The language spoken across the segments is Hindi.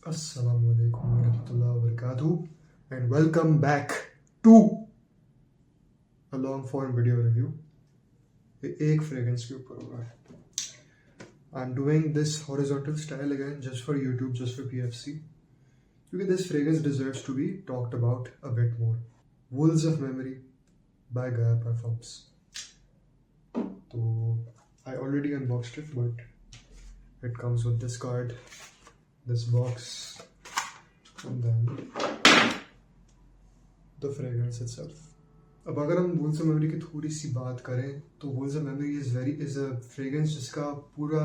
Assalamu alaikum warahmatullahi wabarakatuh and welcome back to a long form video review. एक fragrance के ऊपर होगा. I'm doing this horizontal style again just for YouTube, just for PFC. Because this fragrance deserves to be talked about a bit more. Wools of Memory by Gaia Parfums. So I already unboxed it, but it comes with this card, this box, and then the fragrance itself. अब अगर हम वूल्स ऑफ मेमोरी की थोड़ी सी बात करें तो wools of memory is a fragrance जिसका पूरा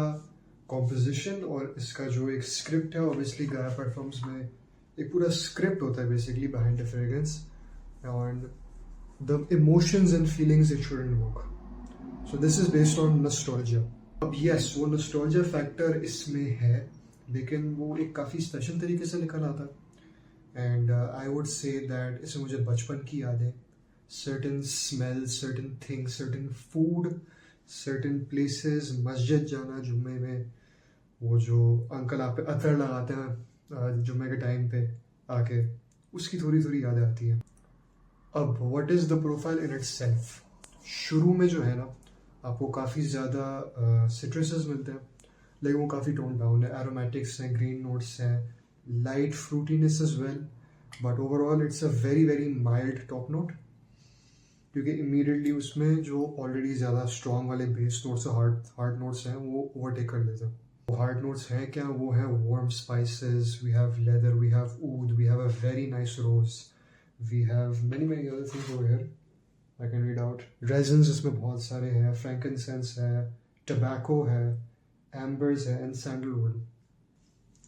कॉम्पोजिशन और इसका जो एक स्क्रिप्ट है, ऑब्वियसली गाया परफ्यूम्स में एक पूरा स्क्रिप्ट होता है basically behind the fragrance and the emotions and feelings it should invoke. So this is based on nostalgia. अब यस, वो नॉस्टैल्जिया फैक्टर इसमें है, लेकिन वो एक काफ़ी स्पेशल तरीके से निकल आता है. And I would say that इससे मुझे बचपन की यादें, certain smells, certain things, certain food, certain places, मस्जिद जाना जुम्मे में, वो जो अंकल आप पे अतर लगाते हैं जुम्मे के टाइम पे आके, उसकी थोड़ी थोड़ी यादें आती हैं. अब what is the profile in it self. शुरू में जो है ना, आपको काफ़ी ज़्यादा सिट्रसेस मिलते हैं, लेकिन वो काफ़ी टोन डाउन है. एरोमेटिक्स हैं, ग्रीन नोट्स हैं, light fruitiness as well, but overall it's a very very mild top note, क्योंकि इमीडिएटली उसमें जो ऑलरेडी ज़्यादा स्ट्रॉन्ग वाले बेस नोट्स और हार्ड नोट्स हैं वो ओवरटेक कर लेते हैं. वो हार्ड नोट्स हैं क्या? वो है warm spices, we have leather, we have oud, we have a very nice rose, we have many other things over here. I can read out. Reasons इसमें बहुत सारे हैं, फ्रैंकिनसेंस है, टबैको है, एम्बर्स है एंड सैंडलवुड.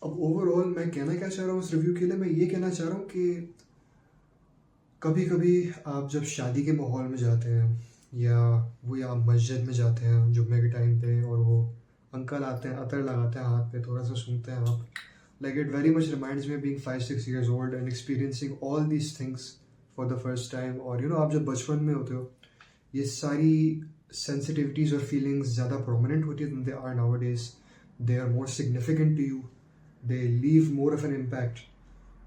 अब ओवरऑल मैं कहना क्या चाह रहा हूँ इस रिव्यू के लिए, मैं ये कहना चाह रहा हूँ कि कभी कभी आप जब शादी के माहौल में जाते हैं या आप मस्जिद में जाते हैं जुम्मे के टाइम पे, और वो अंकल आते हैं, अतर लगाते हैं हाथ पे, थोड़ा सा सूंघते हैं आप, like it very much reminds me being 5-6 years old and experiencing all these things for the first time. और आप जब बचपन में होते हो, ये सारी सेंसिटिविटीज़ और फीलिंग्स ज़्यादा प्रोमिनेंट होती है than they are nowadays. They are more significant to you. They leave more of an impact.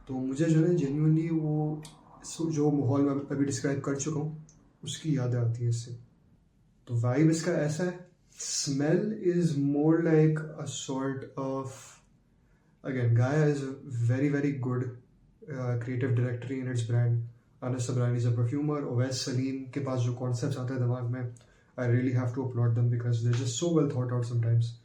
तो मुझे जो है जेन्युइनली वो जो माहौल मैं अभी डिस्क्राइब कर चुका हूँ उसकी याद आती है इससे. तो वाइब इसका ऐसा है. Smell is more like a sort of, again Gaia is very very good creative directory in its brand. Anas Sabrani is a perfumer. Owais Salim के पास जो कॉन्सेप्ट्स आते हैं दिमाग में, I really have to upload them because they just so well thought out sometimes.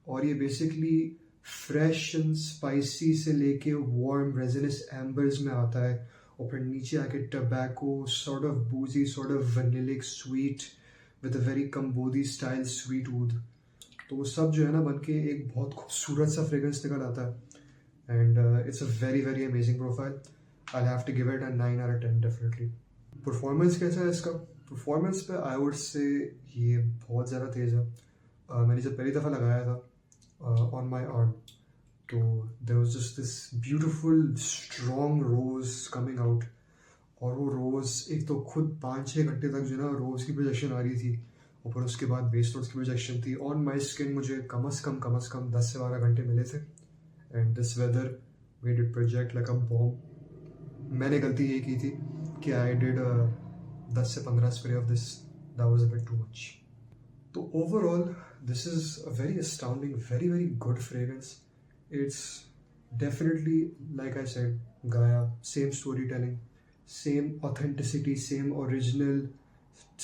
और ये बेसिकली फ्रेश एंड स्पाइसी से लेके वार्म रेजिनस एम्बर्स में आता है, और फिर नीचे आके tobacco, sort of boozy, sort of vanillic sweet with a very Cambodi style sweet wood. तो वो सब जो है ना बन के एक बहुत खूबसूरत सा फ्रेग्रेंस निकल आता है. And it's a very very amazing profile. I have to give it a 9 out of 10 definitely. Performance कैसा है इसका? परफॉर्मेंस पे आई वुड से ये बहुत ज़्यादा तेज़ है. मैंने जब पहली दफ़ा लगाया था ऑन माई आर्म, तो there was just this beautiful strong rose coming out. और वो रोज़ एक तो खुद 5-6 घंटे तक जो ना रोज़ की प्रोजेक्शन आ रही थी, और फिर उसके बाद बेस नोट्स की प्रोजेक्शन थी. ऑन माई स्किन मुझे कम अज़ कम 10 से 12 घंटे मिले थे. And this weather made it project like a bomb. मैंने गलती ये की थी कि आई डिड 10 से 15 spray of this. That was a bit too much. तो overall this is a very astounding, very very good fragrance. It's definitely, like I said, Gaia, same storytelling, same authenticity, same original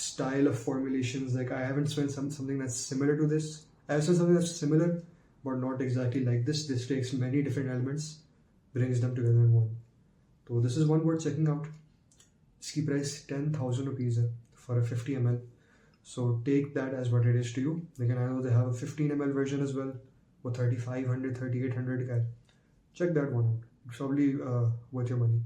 style of formulations. Like I haven't spent something that's similar to this. I have spent something that's similar, but not exactly like this. This takes many different elements, brings them together in one. So this is one worth checking out. Its price 10,000 rupees for a 50 ml. So take that as what it is to you. Again, I know they have a 15 ml version as well. वो 3500 3800 का है. Check that one out. It's probably worth your money.